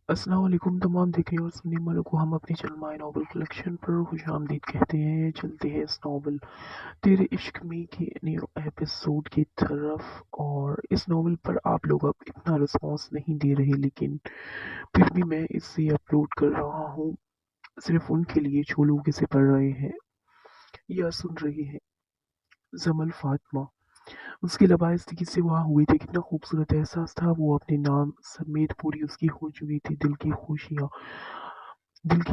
अस्सलाम वालेकुम तमाम देखने और सुनने वालों को हम अपने चैनल माय नॉवल कलेक्शन पर खुशामदीद कहते हैं। चलते हैं इस नॉवल तेरे इश्क में के न्यू एपिसोड की तरफ। और इस नॉवल पर आप लोग अब इतना रिस्पॉन्स नहीं दे रहे, लेकिन फिर भी मैं इसे अपलोड कर रहा हूँ सिर्फ उनके लिए जो लोग इसे पढ़ रहे हैं या सुन रहे हैं। जमल फातिमा, उसके लबाइस्तगी से वहाँ हुए थे। कितना खूबसूरत एहसास था वो अपने नाम समेत पूरी उसकी हो चुकी थी। दिल की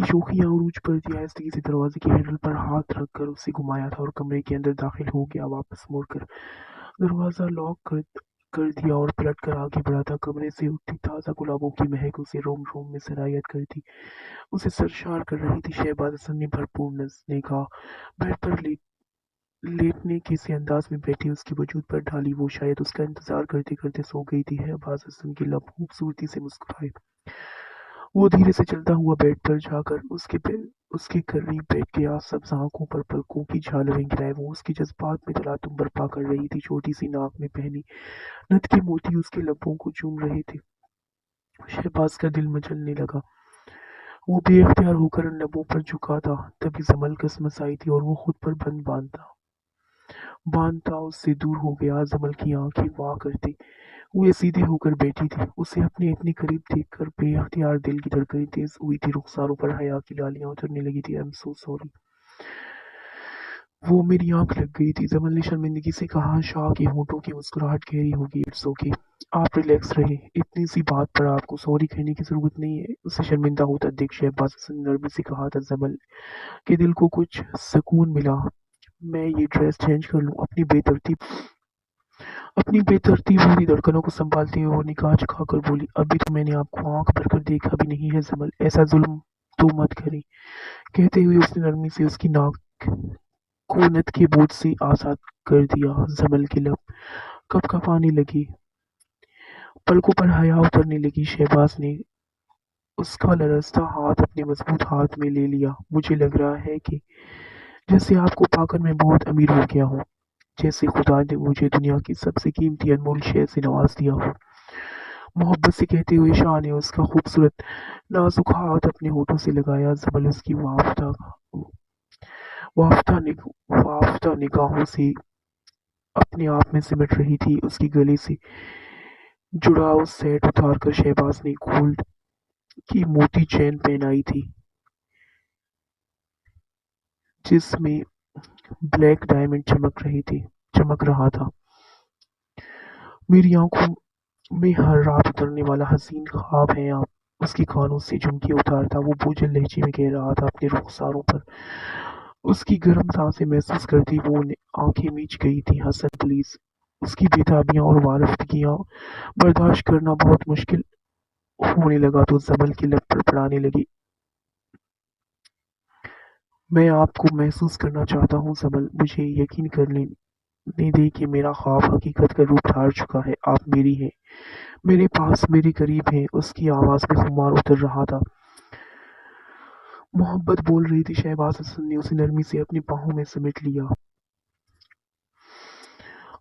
शोखियाँ उरूज पर थी। आहिस्तगी से दरवाजे के हैंडल पर हाथ रखकर उसे घुमाया था और कमरे के अंदर दाखिल हो गया। वापस मुड़कर दरवाजा लॉक कर दिया और पलट कर आगे बढ़ा था। कमरे से उठती ताज़ा गुलाबों की महक उसे रोम रोम में सरायत करती, उसे सरशार कर रही थी। शहबाज हसन ने भरपूर निगाह बेड पर लेटने के से अंदाज में बैठी उसके वजूद पर डाली। वो शायद उसका इंतजार करते करते सो गई थी। शहबाज हसन के लब खूबसूरती से मुस्कुराए। वो धीरे से चलता हुआ बेड पर जाकर उसके करीब बैठ गया। सब्ज आंखों पर पलकों की झालरें गिराए वो उसके जज्बात में तलातुम बर्पा कर रही थी। छोटी सी नाक में पहनी नथ के मोती उसके लबों को चूम रहे थे। शहबाज का दिल मचलने लगा। वो बेख्तियार होकर उन लबों पर झुका था। तभी जमल कसमस आई थी और वो खुद पर बंद बांधता उससे दूर हो गया। जमल की आंखें वाह करती हुए सीधे होकर बैठी थी। उसे अपने इतने करीब देखकर बेअख्तियार दिल की धड़कनें तेज हुई थी। रुखसारों पर हया की लालियां उतरने लगी थी। I am so sorry. वो मेरी आंख लग गई थी। जमल ने शर्मिंदगी से कहा। शाह के होंठों की मुस्कुराहट गहरी होगी। इट्स ओके, आप रिलैक्स रहे। इतनी सी बात पर आपको सॉरी कहने की जरूरत नहीं है। उसे शर्मिंदा होता देख शहबाज हसन ने नरमी से कहा था। जमल के दिल को कुछ सुकून मिला। मैं ये ड्रेस चेंज कर लूं? अपनी बेतरतीब हो रही धड़कनों को संभालते हुए वो निगाह झुकाकर बोली, अभी तो मैंने आपको आंख भरकर देखा भी नहीं है जमल, ऐसा जुल्म तो मत करें। कहते हुए उसने नरमी से उसकी नाक को नथ के बोझ से आजाद कर दिया। जमल के लब कपकपाने लगे, पलकों पर हया उतरने लगी। शहबाज ने उसका लरजता हाथ अपने मजबूत हाथ में ले लिया। मुझे लग रहा है कि जैसे आपको पाकर मैं बहुत अमीर हो गया हूँ, जैसे खुदा ने मुझे दुनिया की सबसे कीमती अनमोल शय से नवाज दिया हो। मोहब्बत से कहते हुए शाह ने उसका खूबसूरत नाजुक हाथ अपने होठों से लगाया। जबल उसकी वाफ्ता वाफ्ता निगाहों से अपने आप में सिमट रही थी। उसकी गले से जुड़ा उस सेट उतार कर शहबाज ने गोल्ड की मोटी चेन पहनाई थी, जिसमें ब्लैक डायमंड चमक रहा था। मेरी आंखों में हर रात उतरने वाला हसीन ख्वाब हैं आप। उसके कानों से झुमके उतारता वो बोझल लहजे में कह रहा था। अपने रुखसारों पर उसकी गर्म सांसें महसूस करती वो आंखें मीच गई थी। हसन प्लीज। उसकी बेताबियां और वारफ्तगियां बर्दाश्त करना बहुत मुश्किल होने लगा तो जमल की लब फड़फड़ाने लगी। मैं आपको महसूस करना चाहता हूँ जमल, मुझे यकीन करने दे कि मेरा ख्वाब हकीकत का रूप धार चुका है। आप मेरी हैं, मेरे पास, मेरे करीब हैं। उसकी आवाज में खुमार उतर रहा था। मोहब्बत बोल रही थी। शहबाज हसन ने उसे नरमी से अपनी बाहों में समेट लिया।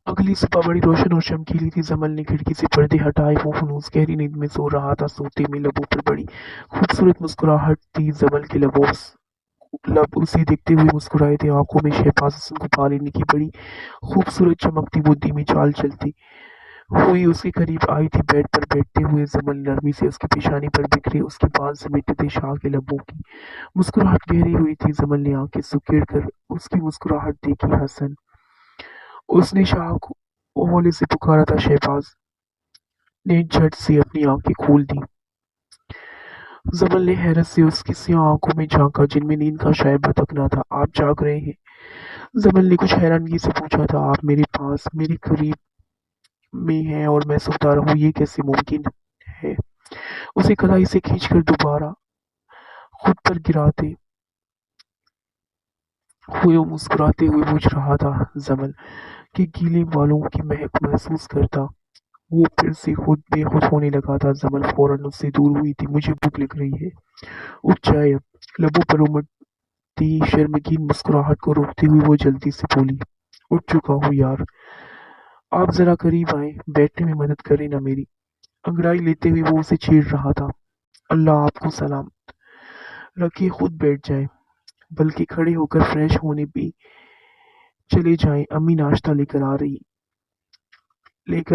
अगली सुबह बड़ी रोशन और चमकीली थी। जमल ने खिड़की से पर्दे हटाए। वो फनूस गहरी नींद में सो रहा था। सोते में लबों पर बड़ी खूबसूरत मुस्कुराहट थी। जमल के लब उसे देखते हुए मुस्कुराए थे। आंखों में शहबाज हसन को पा लेने की बड़ी खूबसूरत चमक थी। वो धीमी चाल चलती हुई उसके करीब आई थी। बेड पर बैठते हुए जमल नरमी से उसकी पेशानी पर बिखरे उसके बाल समेटते थे। शाह के लबों की मुस्कुराहट गहरी हुई थी। जमल ने आंखें सुकेड़ कर उसकी मुस्कुराहट देखी। हसन, उसने शाह को हौले से पुकारा था। शहबाज ने झट से अपनी आंखें खोल दी। जमल ने हैरत से उसकी सियाह आंखों में झांका, जिनमें नींद का शायद भतक न था। आप जाग रहे हैं? जमल ने कुछ हैरानगी से पूछा था। आप मेरे पास, मेरे करीब में हैं और मैं सोता रहूं, ये कैसे मुमकिन है? उसे कलाई से खींचकर दोबारा खुद पर गिराते हुए मुस्कुराते हुए पूछ रहा था। जमल के गीले बालों की महक महसूस करता वो फिर से खुद बेखुद होने लगा था। जमल फौरन उससे दूर हुई थी। मुझे भूख लग रही है, उठ जाए अब। लबों पर उमड़ती शर्मगीन मुस्कुराहट को रोकते हुए वो जल्दी से बोली, उठ चुका हूँ यार, आप जरा करीब आए, बैठने में मदद करें ना मेरी। अंगड़ाई लेते हुए वो उसे छेड़ रहा था। اللہ आपको सलामत रखे। खुद बैठ जाएं, बल्कि खड़े होकर फ्रेश होने भी चले जाएं। अम्मी नाश्ता लेकर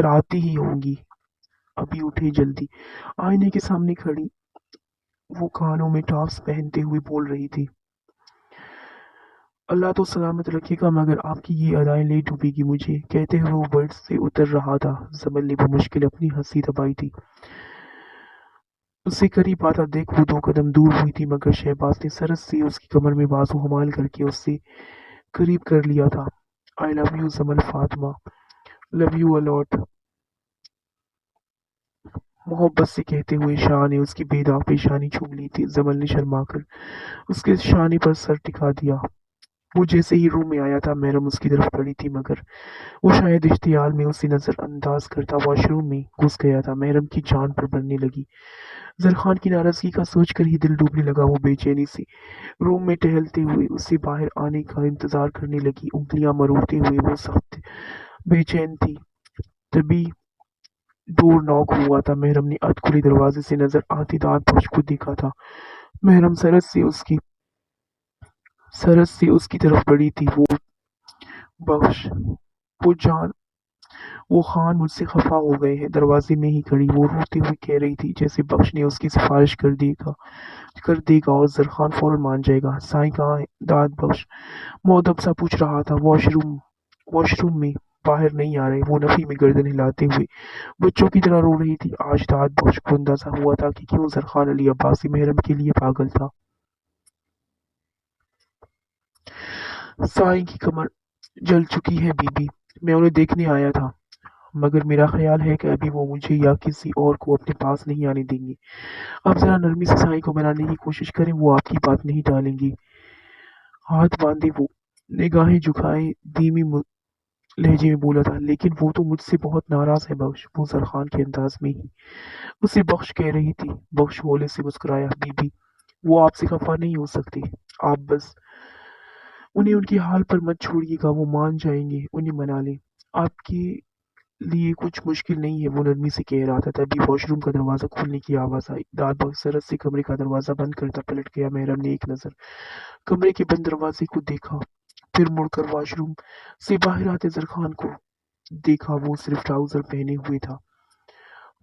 आती ही होंगी। अभी उठे जल्दी। आईने के सामने खड़ी वो कानों में टॉप्स पहनते हुए बोल रही थी, अल्लाह तो सलामत रखेगा, मगर आपकी ये अदाएं ले डूबेगी मुझे। कहते हुए वो बर्ड से उतर रहा था। जमल ने बमुश्किल अपनी हंसी दबाई थी। उससे करीब आता देख वो 2 कदम दूर हुई थी, मगर शहबाज ने सरस से उसकी कमर में बाजू हमाल करके उससे करीब कर लिया था। आई लव यू जमल फातिमा, लव यू अलॉट, मोहब्बत से कहते हुए शाह ने उसकी बेदाग पेशानी चूम ली थी। जमल ने शर्माकर उसके शाने पर सर टिका दिया। वो जैसे ही रूम में आया था, महरम उसकी तरफ खड़ी थी, मगर वो शायद इश्तियाल में उसे नजरअंदाज करता वॉशरूम में घुस गया था। महरम की जान पर बढ़ने लगी। जरखान की नाराजगी का सोचकर ही दिल डूबने लगा। वो बेचैनी से रूम में टहलते हुए उससे बाहर आने का इंतजार करने लगी। उंगलियां मरोड़ते हुए वो सख्त बेचैन थी। तभी डोर नॉक हुआ था। महरम ने अधखुले दरवाजे से नजर आती दांत बख्श को देखा था। महरम सरस से उसकी तरफ बढ़ी थी। बख्श, वो जान वो खान मुझसे खफा हो गए हैं। दरवाजे में ही खड़ी वो रोते हुए कह रही थी, जैसे बख्श ने उसकी सिफारिश कर देगा और जरखान फौरन मान जाएगा। साईं कहाँ है? दाद बख्श मुअद्दब सा पूछ रहा था। वॉशरूम में, बाहर नहीं आ रहे। वो नफी में गर्दन हिलाते हुए बच्चों की तरह रो रही थी। आज दाद बख्श को अंदाजा हुआ था कि क्यों जरखान अली अब्बासी महरम के लिए पागल था। साईं की कमर जल चुकी है बीबी, मैं उन्हें देखने आया था, मगर मेरा ख्याल है कि अभी वो मुझे या किसी और को अपने पास नहीं आने देंगे। आप जरा नरमी से साईं को मनाने की कोशिश करें, वो आपकी बात नहीं टालेंगे। हाथ बांधे वो निगाहें झुकाए धीमी लहजे में बोला था, लेकिन वो तो मुझसे बहुत नाराज है बख्श। वो जरखान के अंदाज में ही उसे बख्श कह रही थी। बख्श होले से मुस्कुराया, बीबी वो आपसे खफा नहीं हो सकती। आप बस उन्हें उनके हाल पर मत छोड़िएगा, वो मान जाएंगे। उन्हें मना लें, आपके लिए कुछ मुश्किल नहीं है। वो नरमी से कह रहा था, तभी वॉशरूम का दरवाजा खुलने की आवाज आई। दाद बख्श सरस से कमरे का दरवाजा बंद करता पलट गया। महरम ने एक नजर कमरे के बंद दरवाजे को देखा, फिर मुड़कर वॉशरूम से बाहर आते जरखान को देखा। वो सिर्फ ट्राउजर पहने हुए था।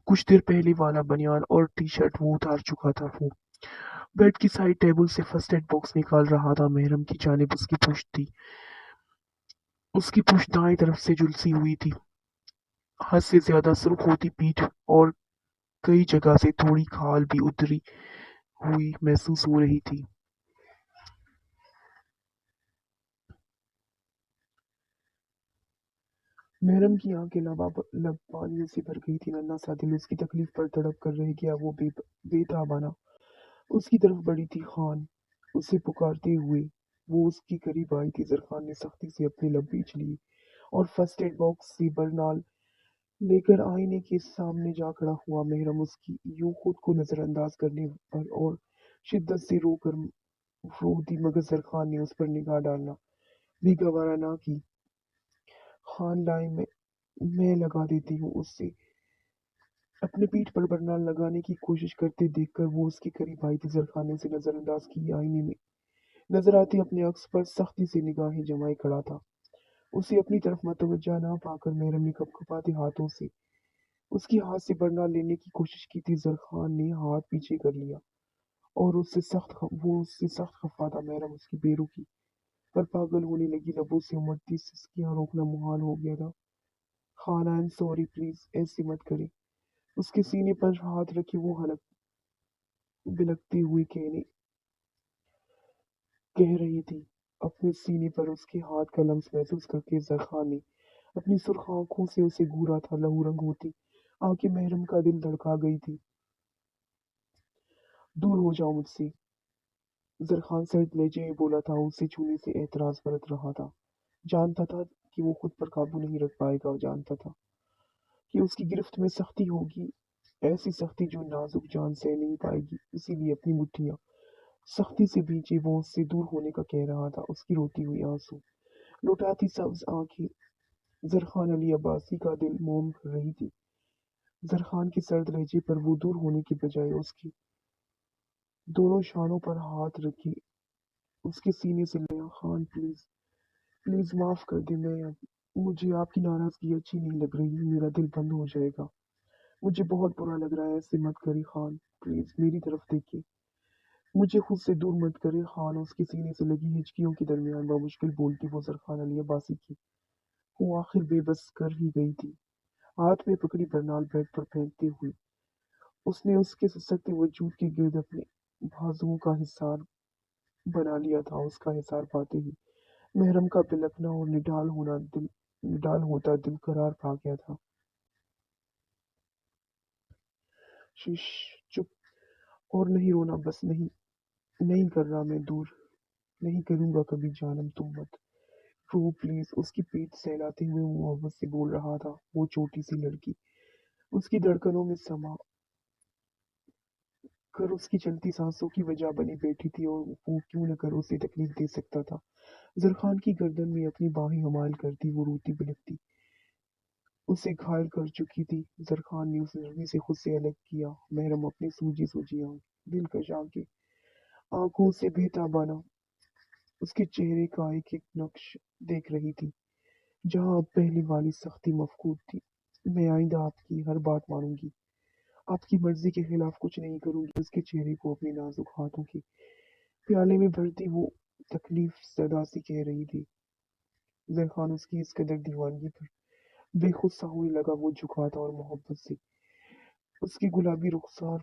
कुछ देर पहले वाला बनियान और टी शर्ट वो उतार चुका था। वो बेड की साइड टेबल से फर्स्ट एड बॉक्स निकाल रहा था। महरम की जानिब उसकी पुश्त थी। उसकी पुश्त दाएं तरफ से झुलसी हुई थी। हद से ज्यादा सुर्ख होती पीठ और कई जगह से थोड़ी खाल भी उतरी हुई महसूस हो रही थी। महरम की आंखें लब पानियों से भर गई थी। नन्हा सा दिल उसकी तकलीफ पर तड़प कर रह गया। वो बेताबाना उसकी तरफ बढ़ी थी। खान, उसे पुकारते हुए वो उसकी करीब आई थी। जरखान ने सख्ती से अपने लब बीच लिए और फर्स्ट एड बॉक्स से बरनाल लेकर आईने के सामने जा खड़ा हुआ। महरम उसकी यूं खुद को नजरअंदाज करने पर और शिद्दत से रो दी, मगर जरखान ने उस पर निगाह डालना भी गवारा ना की। खान लाए, मैं लगा देती हूँ। उससे अपने पीठ पर बरनाल लगाने की कोशिश करते देखकर वो उसके करीब आई थी। जरखान ने उसे नजरअंदाज की। आईने में नजर आती अपने अक्स पर सख्ती से निगाहें जमाए खड़ा था। उसे अपनी तरफ मतवज्जा ना पाकर महरम ने कपकपाते हाथों से उसके हाथ से बरनाल लेने की कोशिश की थी। जरखान ने हाथ पीछे कर लिया और वो उससे सख्त खफा था। महरम उसकी बेरुखी पर पागल होने लगी। लबों से उमड़ती सिसकियां रोकना मुहाल हो गया था। Khan, I am sorry, please ऐसे मत करे। उसके सीने पर हाथ रखे वो हलक बिलखते हुए कह रही थी। अपने सीने पर उसके हाथ का लम्स महसूस करके जरखान ने अपनी सुर्ख आंखों से उसे घूरा था। लहू रंग होती आंखें महरम का दिल धड़का गई थी। दूर हो जाओ मुझसे, जरखान सर्द लहजे में बोला था। उसे छूने से एतराज बरत रहा था। जानता था कि वो खुद पर काबू नहीं रख पाएगा। और जानता था कि उसकी गिरफ्त में सख्ती होगी, ऐसी सख्ती जो नाजुक जान सह नहीं पाएगी। इसीलिए अपनी मुट्ठियां सख्ती से भींचे वो उससे दूर होने का कह रहा था। उसकी रोती हुई आंसू लुटाती सब्ज आंखें जरखान अली अब्बासी का दिल मोम कर रही थी। जरखान के सर्द लहजे पर वो दूर होने की बजाय उसकी दोनों शानों पर हाथ रखे उसके सीने से लिया। खान प्लीज, प्लीज माफ कर दे। मैं अब मुझे आपकी नाराजगी अच्छी नहीं लग रही। मेरा दिल बंद हो जाएगा। मुझे बहुत बुरा लग रहा है। ऐसे मत करिए खान, प्लीज मेरी तरफ देखिए। मुझे खुद से दूर मत करे। खान उसके सीने से लगी हिचकियों के दरमियान बामुश्किल बोलती वो जरखान अली अब्बासी की। वो आखिर बेबस कर ही गई थी। हाथ में पकड़ी बरनाल बेड पर फेंकते हुए उसने उसके सशक्ति वजूद के गिर्द अपने बाजुओं का हिसार बना लिया था। उसका हिसार पाते ही महरम का बिलखना और निडाल होता दिल करार पा गया था। शीश, चुप। और नहीं रोना बस। नहीं, नहीं कर रहा मैं दूर। नहीं करूंगा कभी जानम, तुम मत रो प्लीज। उसकी पीठ सहलाते हुए वो मोहब्बत से बोल रहा था। वो छोटी सी लड़की उसकी धड़कनों में समा कर उसकी चलती सांसों की वजह बनी बैठी थी, और वो क्यों न कर उसे तकलीफ दे सकता था। जरखान की गर्दन में अपनी बाहें हमाल करती वो रोती बिलखती उसे घायल कर चुकी थी। जरखान ने उसे नरमी से खुद से अलग किया। महरम अपनी सूजी सूजी आंख, दिलकश आंखें, आंखों से बेताबाना उसके चेहरे का एक एक नक्श देख रही थी, जहां अब पहले वाली सख्ती मफकूद थी। मैं आइंदा आपकी हर बात मानूंगी, आपकी मर्जी के खिलाफ कुछ नहीं करूंगी। उसके चेहरे को अपने नाजुक हाथों के प्याले में भरती वो तकलीफ सदा सी कह रही थी। जरखान उसकी इस कदर दीवानगी पर बेखुद सा होने लगा। वो झुका था और मोहब्बत से उसकी गुलाबी रुखसार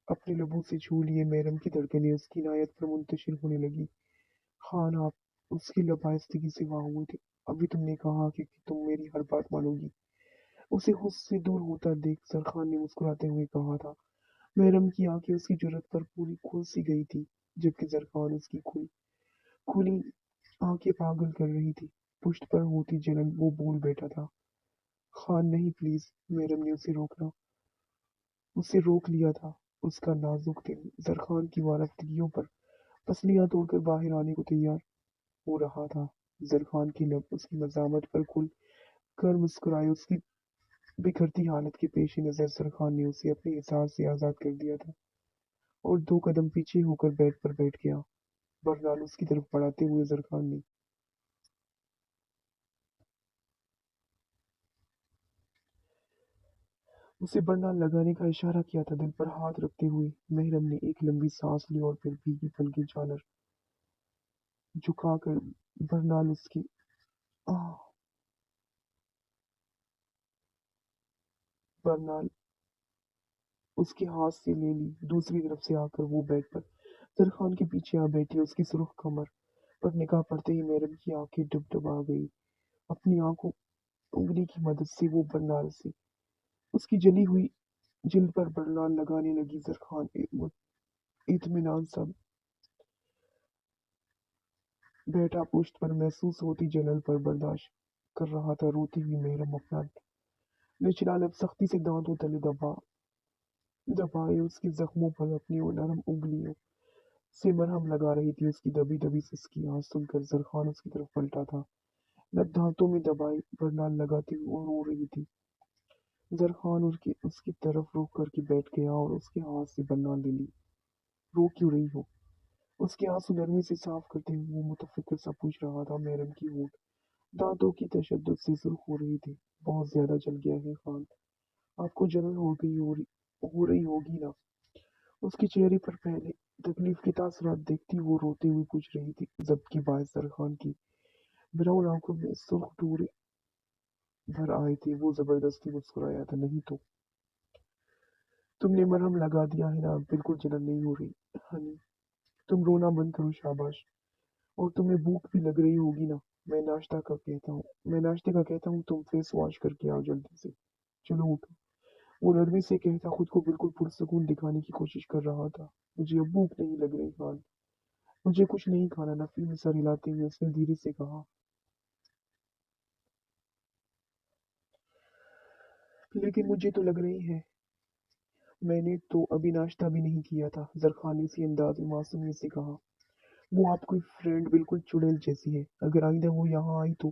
अपने लबों से छू लिए। मैरम की धड़कनें उसकी नायत पर मुंतशिर होने लगी। खान, आप उसकी लबाइस्तगी से वहां हुए थे। अभी तुमने कहा कि तुम मेरी हर बात मानोगी। उसे खुद से दूर होता देख सरखान ने मुस्कुराते हुए कहा था। मैरम की आंखें उसकी जुर्रत पर पूरी खुल सी गई थी, जबकि जरखान उसकी खुली आंखें पागल कर रही थी। पुष्ट पर होती जलन वो बोल बैठा था। खान नहीं प्लीज। मैरम ने उसे रोक लिया था। उसका नाजुक दिल जरखान की वारफ्तगियों पर पसलियां तोड़कर बाहर आने को तैयार हो रहा था। जरखान के लब उसकी मजामत पर खुल कर मुस्कुराए। उसकी बिखरती हालत के पेश नजर जरखान ने उसे अपने हिसाब से आजाद कर दिया था, और दो कदम पीछे होकर बेड पर बैठ गया। बरनाल उसकी तरफ बढ़ाते हुए जरखान ने उसे बरनाल लगाने का इशारा किया था। दिल पर हाथ रखते हुए महरम ने एक लंबी सांस ली, और फिर भीगी पलकी झालर झुकाकर बरनाल उसकी आह बरनाल उसके हाथ से ले ली। दूसरी तरफ से आकर वो बेड पर जरखान के पीछे आ बैठी। उसकी सुर्ख कमर पर निगाह पड़ते ही मैरम की आंखें डबडबा गई। अपनी आंखों उंगली की मदद से वो बरनाल से उसकी जली हुई जिल्द पर बरनाल लगाने लगी। जरखान इत्मीनान सा बैठा, पुश्त पर महसूस होती जलन पर बर्दाश्त कर रहा था। रोती हुई मैरम अपना निचला लब सख्ती से दांतों तले दबाए उसके जख्मों पर अपनी वो नरम उंगलियों से मरहम लगा रही थी। उसकी दबी दबी सिसकी आवाज सुनकर जरखान उसकी तरफ पलटा था। लब दांतों में दबाए बरनाल लगाती हुई वो रो रही थी। जरखान उसकी तरफ रुख करके बैठ गया और उसके हाथ से बरनाल ले ली। रो क्यों रही हो? उसके आंसू नरमी से साफ करते हुए वो मुतफिक्र सा पूछ रहा था। मैरम की होंठ दांतों की तशद्दुद से सुर्ख हो रही थी। बहुत ज्यादा जल गया है खान, आपको जलन हो रही होगी ना? उसके चेहरे पर पहले तकलीफ के तासुरात देखती वो रोते हुए पूछ रही थी, जबकि बायस सरखान की ब्राउन आंखों में सुर्ख टूरे भर आए थे। वो जबरदस्ती मुस्कुराया था। नहीं तो तुमने मरहम लगा दिया है ना, अब बिल्कुल जलन नहीं हो रही। हनी, तुम रोना बंद करो, शाबाश। और तुम्हें भूख भी लग रही होगी ना? मैं नाश्ते का कहता हूँ, तुम फेस वॉश करके आओ जल्दी से। चलो उठो। वो नरमी से कहता खुद को बिल्कुल पुरसकून दिखाने की कोशिश कर रहा था। मुझे अब भूख नहीं लग रही खान, मुझे कुछ नहीं खाना। नफी में सर हिलाते हुए उसने धीरे से कहा। लेकिन मुझे तो लग रही है। मैंने तो अभी नाश्ता भी नहीं किया था, जरखान ने उसी अंदाज में मासूमियत से कहा। वो आपकी फ्रेंड बिल्कुल चुड़ैल जैसी है। अगर आइंदा वो यहाँ आई तो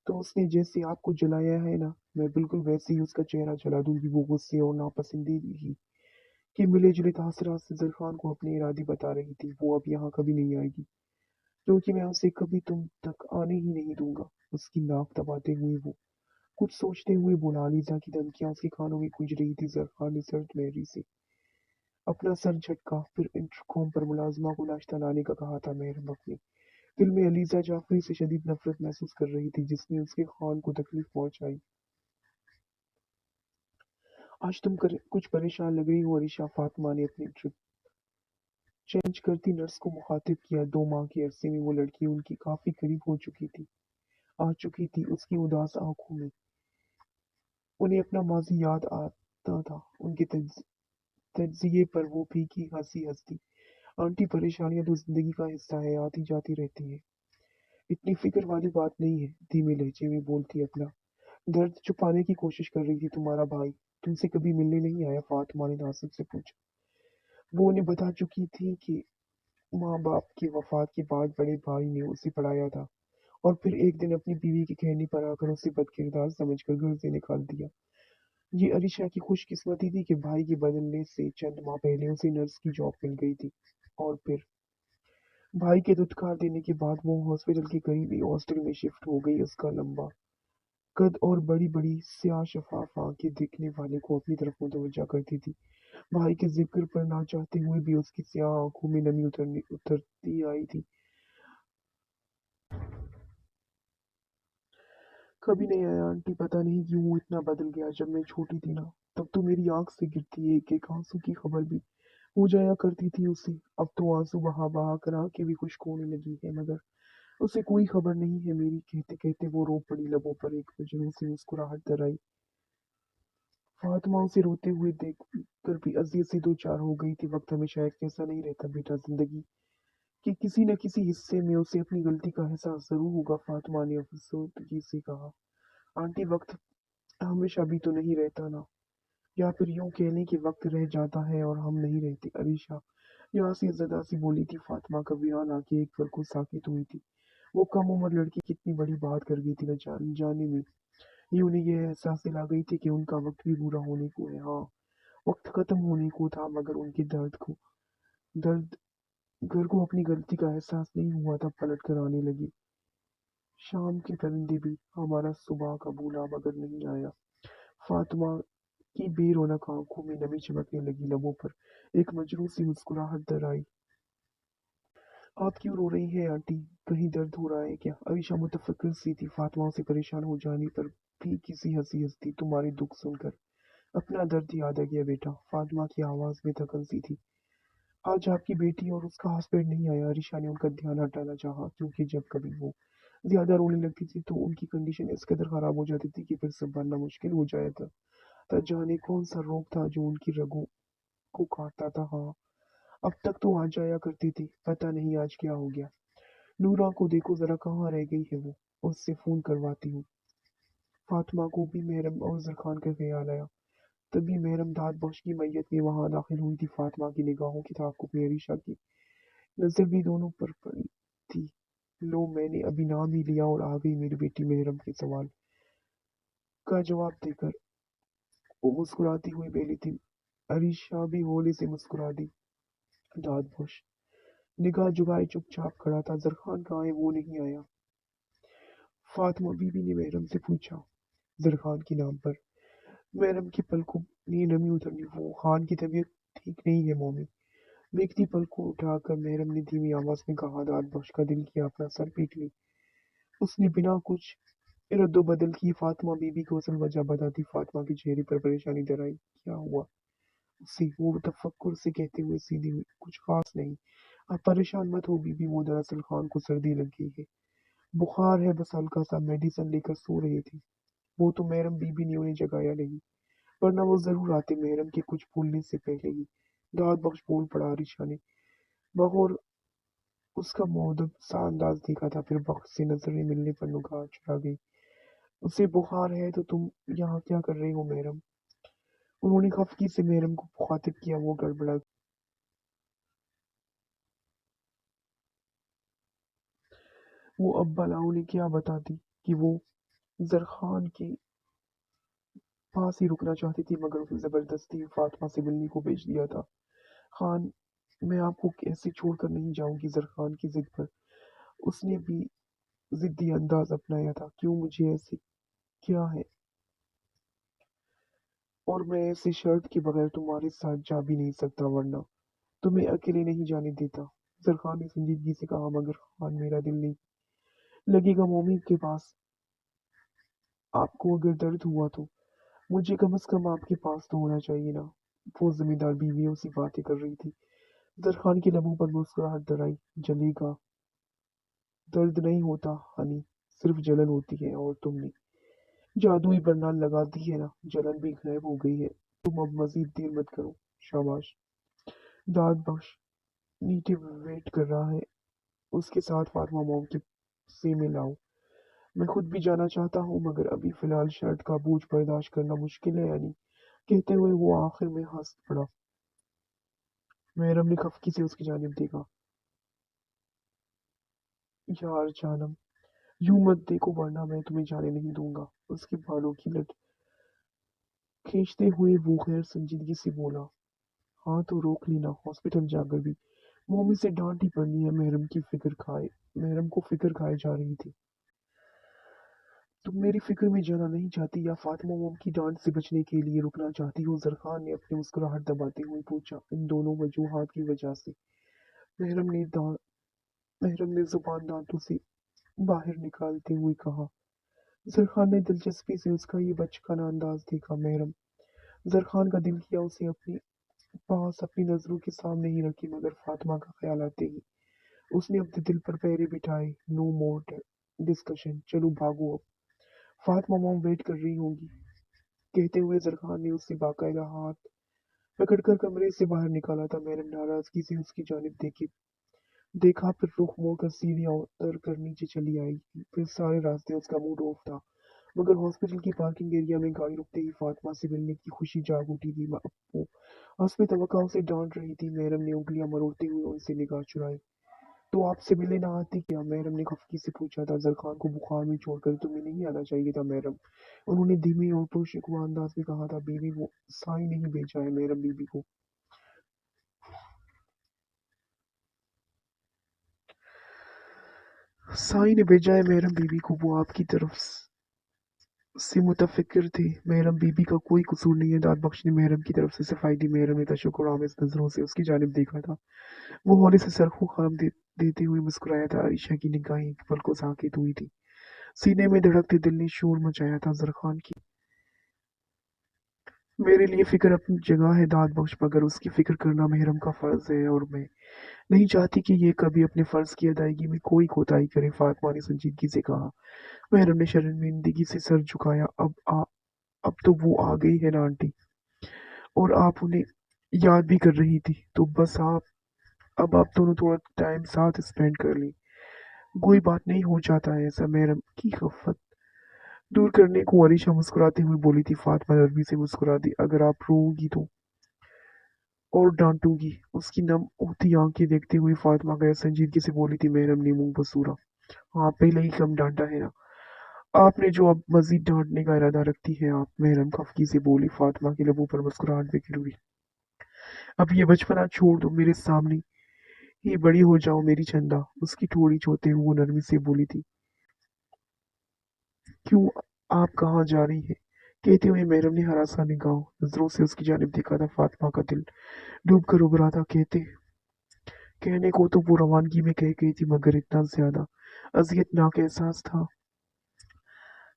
उसने जैसे आपको जलाया है ना, मैं बिल्कुल वैसे ही उसका चेहरा जला दूंगी। वो गुस्से और नापसंदीदगी کہ ملے جلے تاثرات سے زرخان کو اپنے ارادے بتا رہی تھی۔ وہ اب یہاں کبھی نہیں آئے گی کیونکہ میں اسے کبھی تم تک آنے ہی نہیں دوں گا۔ اس کی ناک دباتے ہوئے وہ کچھ سوچتے ہوئے بولا۔ علیزہ کی دھمکیاں اس کے کانوں میں گونج رہی تھی۔ زرخان نے سرد لہجے سے اپنا سر جھٹکا، پھر انٹرکام پر ملازمہ کو ناشتہ لانے کا کہا تھا۔ محرم اپنے دل میں علیزہ جعفری سے شدید نفرت محسوس کر رہی تھی جس نے اس کے خان کو تکلیف پہنچائی۔ آج تم کچھ پریشان لگ رہی ہو عریشہ، فاطمہ نے اپنی ٹرپ چینج کرتی نرس کو مخاطب کیا۔ 2 ماہ کے عرصے میں وہ لڑکی ان کی کافی قریب آ چکی تھی۔ اس کی اداس آنکھوں میں انہیں اپنا ماضی یاد آتا تھا، ان کے تجزیے پر وہ پھیکی ہنسی ہنستی۔ آنٹی، پریشانیاں تو زندگی کا حصہ ہے، آتی جاتی رہتی ہیں، اتنی فکر والی بات نہیں ہے، دھیمے لہجے میں بولتی اپنا درد چھپانے کی کوشش کر رہی تھی۔ تمہارا بھائی تم سے کبھی ملنے نہیں آیا؟ فاطمہ نے ناصر سے پوچھا۔ وہ انہیں بتا چکی تھی کہ ماں باپ کی وفات کے بعد بڑے بھائی نے اسے پڑھایا تھا اور پھر ایک دن اپنی بیوی کے کہنے پر آ کر اسے بد کردار سمجھ کر گھر سے نکال دیا۔ یہ عریشہ کی خوش قسمتی تھی کہ بھائی کے بدلنے سے چند ماہ پہلے اسے نرس کی جاب مل گئی تھی، اور پھر بھائی کے دھتکار دینے کے بعد وہ ہاسپٹل کے قریبی ہاسٹل میں شفٹ ہو گئی۔ اس کا لمبا قد اور بڑی بڑی سیاہ شفاف آنکھیں دیکھنے والے کو اپنی طرف متوجہ کرتی تھی۔ بھائی کے ذکر پر نہ چاہتے ہوئے بھی اس کی سیاہ آنکھوں میں نمی اترتی آئی تھی۔ کبھی نہیں آیا آنٹی، پتہ نہیں کیوں وہ اتنا بدل گیا۔ جب میں چھوٹی تھی نا، تب تو میری آنکھ سے گرتی ایک ایک آنسو کی خبر بھی ہو جایا کرتی تھی اسے۔ اب تو آنسو بہا بہا کر آنکھیں بھی خشک ہونے لگی ہے، مگر اسے کوئی خبر نہیں ہے میری۔ کہتے کہتے وہ رو پڑی، لبوں پر ایک مجنون سی مسکراہٹ در آئی۔ فاطمہ اسے روتے ہوئے دیکھ کر بھی اذیت سے دو چار ہو گئی تھی۔ وقت ہمیشہ ایک جیسا نہیں رہتا بیٹا، زندگی کے کسی نہ کسی حصے میں اسے اپنی غلطی کا احساس ضرور ہوگا، فاطمہ نے افسردگی سے کہا۔ آنٹی، وقت ہمیشہ بھی تو نہیں رہتا نا، یا پھر یوں کہہ لیں کہ وقت رہ جاتا ہے اور ہم نہیں رہتے۔ عریشہ یہاں سے زدہ سی بولی تھی۔ فاطمہ کا ویران آ کے ایک پل کو ساکت ہوئی تھی۔ وہ کم عمر لڑکی کتنی بڑی بات کر گئی تھی نہ جانے میں ہی انہیں یہ احساس دلا گئی تھی کہ ان کا وقت بھی پورا ہونے کو ہے۔ ہاں، وقت ختم ہونے کو تھا، مگر ان کے درد گھر کو اپنی غلطی کا احساس نہیں ہوا تھا پلٹ کر آنے لگی۔ شام کے پرندے بھی ہمارا صبح کا بولا مگر نہیں آیا۔ فاطمہ کی بے رونق آنکھوں میں نمی چمکنے لگی، لبوں پر ایک مجروح سی مسکراہٹ در آئی۔ آپ کیوں رو رہی ہیں آنٹی؟ کہیں درد ہو رہا ہے کیا؟ عائشہ متفکر سی تھی۔ فاطمہ سے پریشان ہو جانے پر بھی کسی ہنسی ہنستی۔ تمہارے دکھ سن کر اپنا درد یاد آ گیا بیٹا، فاطمہ کی آواز میں تھکن سی تھی۔ آج آپ کی بیٹی اور اس کا ہسبینڈ نہیں آیا؟ عائشہ نے ان کا دھیان ہٹانا چاہا، کیونکہ جب کبھی وہ زیادہ رونے لگتی تھی تو ان کی کنڈیشن اس قدر خراب ہو جاتی تھی کہ پھر سنبھالنا مشکل ہو جاتا تھا۔ جانے کون سا روگ تھا جو ان کی رگوں کو کاٹتا تھا۔ ہاں، اب تک تو آ جایا کرتی تھی، پتہ نہیں آج کیا ہو گیا۔ نورا کو دیکھو ذرا، کہاں رہ گئی ہے وہ، اس سے فون کرواتی ہوں۔ فاطمہ کو بھی محرم اور زرخان کا خیال آیا۔ تبھی محرم داد بخش کی میت میں وہاں داخل ہوئی تھی۔ فاطمہ کی نگاہوں کی تعاقب میں عریشہ کی نظر بھی دونوں پر پڑی تھی۔ لو، میں نے ابھی نام ہی لیا اور آ گئی میری بیٹی۔ محرم کے سوال کا جواب دے کر وہ مسکراتی ہوئی بیلی تھی۔ عریشہ بھی ہولے سے مسکرا دی۔ داد بخش نگاہ جھکائے چپ چاپ کھڑا تھا۔ زرخان کہاں ہے؟ وہ نہیں آیا؟ فاطمہ بی بی نے محرم سے پوچھا۔ زرخان کے نام پر محرم کی پلکوں نے نمی اترنی۔ وہ خان کی طبیعت ٹھیک نہیں ہے مومی۔ ویکتی پلکوں اٹھا کر محرم نے دھیمی آواز میں کہا۔ داد بخش کا دل کیا اپنا سر پیٹ لی۔ اس نے بنا کچھ رد و بدل کی فاطمہ بی بی کو اصل وجہ بتا دی۔ فاطمہ کے چہرے پر پریشانی در آئی۔ کیا ہوا اسے؟ وہ تفکر سے کہتے ہوئے سیدھی ہوئی۔ کچھ خاص نہیں، آپ پریشان مت ہو بی بی، وہ دراصل خان کو سردی لگ گئی ہے، بخار ہے، بس ہلکا سا، میڈیسن لے کر سو رہے تھے وہ تو۔ محرم بی بی نے انہیں جگایا نہیں، ورنہ وہ ضرور آتے۔ محرم کے کچھ بولنے سے پہلے ہی داد بخش بول پڑا۔ عریشہ نے بغور اس کا مؤدب سا انداز دیکھا تھا، پھر بخش سے نظریں ملنے پر نگاہ چڑھا گئی۔ اسے بخار ہے تو تم یہاں کیا کر رہے ہو محرم؟ انہوں نے خفگی سے محرم کو مخاطب کیا۔ وہ گڑبڑا گئی۔ وہ اب بھلا انہیں کیا بتاتی کہ وہ زرخان کے पास ही रुकना चाहती थी मगर उसे जबरदस्ती फातिमा से मिलने को भेज दिया था। खान, मैं आपको कैसे छोड़कर नहीं जाऊंगी जरखान की जिद पर। उसने भी जिद्दी अंदाज अपनाया था। क्यों, मुझे ऐसे क्या है और मैं ऐसे शर्त के बगैर तुम्हारे साथ जा भी नहीं सकता, वरना तुम्हें अकेले नहीं जाने देता। जरखान ने संजीदगी से कहा। मगर खान, मेरा दिल नहीं लगेगा मोमी के पास। आपको अगर दर्द हुआ तो मुझे कम से कम आपके पास तो होना चाहिए ना। वो जमींदार बीवियों से बातें कर रही थी। जरखान के लबों पर मुस्कुराहट दराई। जलेगा, दर्द नहीं होता हनी, सिर्फ जलन होती है। और तुमने जादुई बरनाल लगा दी है ना, जलन भी गायब हो गई है। तुम अब मजीद देर मत करो। शाबाश। दाद बख्श नीचे वेट कर रहा है, उसके साथ फातिमा मॉम के से मिलाओ। मैं खुद भी जाना चाहता हूँ मगर अभी फिलहाल शर्ट का बोझ बर्दाश्त करना मुश्किल है यानी, कहते हुए वो आखिर में हंस पड़ा। मैडम ने खफकी से उसकी जानिब देखा। यार जानम, यूं मत देखो वरना मैं तुम्हें जाने नहीं दूंगा। उसके बालों की लट खींचते हुए वो गैर संजीदगी से बोला। हाँ तो रोक लेना, हॉस्पिटल जाकर भी मम्मी से डांट ही पड़नी है। महरम को फिक्र खाए जा रही थी। तुम मेरी फिक्र में जाना नहीं चाहती या फातिमा मॉम की डांट से बचने के लिए रुकना चाहती हो? जरखान ने अपनी मुस्कुराहट दबाते हुए पूछा। इन दोनों वजूहात की वजह से, महरम ने दां महरम ने जुबान दांतों से बाहर निकालते हुए कहा। जरखान ने दिलचस्पी से उसका ये बचकाना अंदाज देखा। महरम, जरखान का दिल किया उसे अपने पास अपनी नजरों के सामने ही रखे मगर फातिमा का ख्याल आते ही उसने अपने दिल पर पैरे बिठाए। नो मोर डिस्कशन, चलो भागो अब, फातिमा मॉम वेट कर रही होंगी। कहते हुए जरखान ने उससे बाकायदा हाथ पकड़कर कमरे से बाहर निकाला था। मैंने नाराजगी से उसकी जानिब देखा, फिर रुख मोड़कर सीढ़ियां उतर कर नीचे चली आई। फिर सारे रास्ते उसका मूड ऑफ था मगर हॉस्पिटल की पार्किंग एरिया में गाड़ी रुकते ही फातिमा से मिलने की खुशी जाग उठी थी। वो हंसते तवक्का उसे डांट रही थी। मैडम ने उंगलियां मरोड़ते हुए उनसे निगाह चुराई। तो आपसे मिलने ना आती क्या? मैडम ने खफकी से पूछा था। जरखान को बुखार में छोड़कर तुम्हें नहीं आना चाहिए था मैडम, उन्होंने धीमी और पुरशकवा अंदाज में कहा था। बीवी, वो साई नहीं भेजा है मैडम बीबी को। साई ने भेजा है मैडम बीबी को, वो आपकी तरफ से मुतफिक्र थे। मैडम बीबी का कोई कसूर नहीं है। दाद बख्श ने मैडम की तरफ से सफाई दी। मैडम ने तशक्कुर आमेज नजरों से उसकी जानिब देखा था। वो हौले से सर को खाम देते हुए मुस्कुराया था। आयशा की निगाहें एक पल को साकित हुई थी। सीने में धड़कते दिल ने शोर मचाया था। जरखान की मेरे लिए फिक्र अपनी जगह है दाद बख्श, मगर उसकी फिक्र करना महरम का फर्ज है और मैं नहीं चाहती कि ये कभी अपने फर्ज की अदायगी में कोई कोताही करे, फातिमा ने संजीदगी से कहा। महरम ने शर्मिंदगी से सर झुकाया। अब तो वो आ गई है ना आंटी, और आप उन्हें याद भी कर रही थी, तो बस आप दोनों थोड़ा टाइम साथ स्पेंड कर ली। कोई बात नहीं, हो जाता है ऐसा। महरम की खफत दूर करने को अलीशा मुस्कुराते हुए बोली थी। फातिमा नरमी से मुस्कुरा दी। अगर आप रोगी तो और डांटूंगी, उसकी नम होती आंखें देखते हुए फातिमा गैर संजीदगी से बोली थी। महरम ने मुंह बसूरा। हाँ, पहले ही कम डांटा है ना आपने, जो अब मजीद डांटने का इरादा रखती है आप? महरम खफकी से बोली। फातिमा के लबों पर मुस्कुराहट बिखर हुई। अब ये बचपना छोड़ दो, मेरे सामने ही बड़ी हो जाओ मेरी चंदा, उसकी ठोड़ी छूते हुए वो नरमी से बोली थी। क्यों, आप कहाँ जा रही है? कहते हुए महरम ने हरासा निगाहों नजरों से उसकी जानिब देखा था। फातिमा का दिल डूब कर उभरा था। कहने को तो वो रवानगी में कह गई थी मगर इतना ज्यादा अजियतनाक एहसास था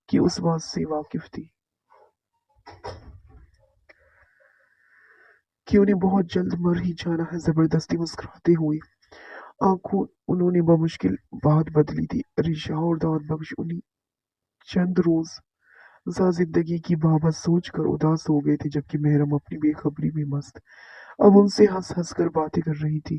कि उस बात से वाकिफ थी कि उन्हें बहुत जल्द मर ही जाना है। जबरदस्ती मुस्कुराते हुए आंखों उन्होंने बमुश्किल बात बदली थी। रिशा और दाऊद बख्श उन्हीं चंद रोज जिंदगी की बाबत सोच कर उदास हो गए थे, जबकि महरम अपनी बेखबरी में मस्त अब उनसे हंस हंस कर बातें कर रही थी।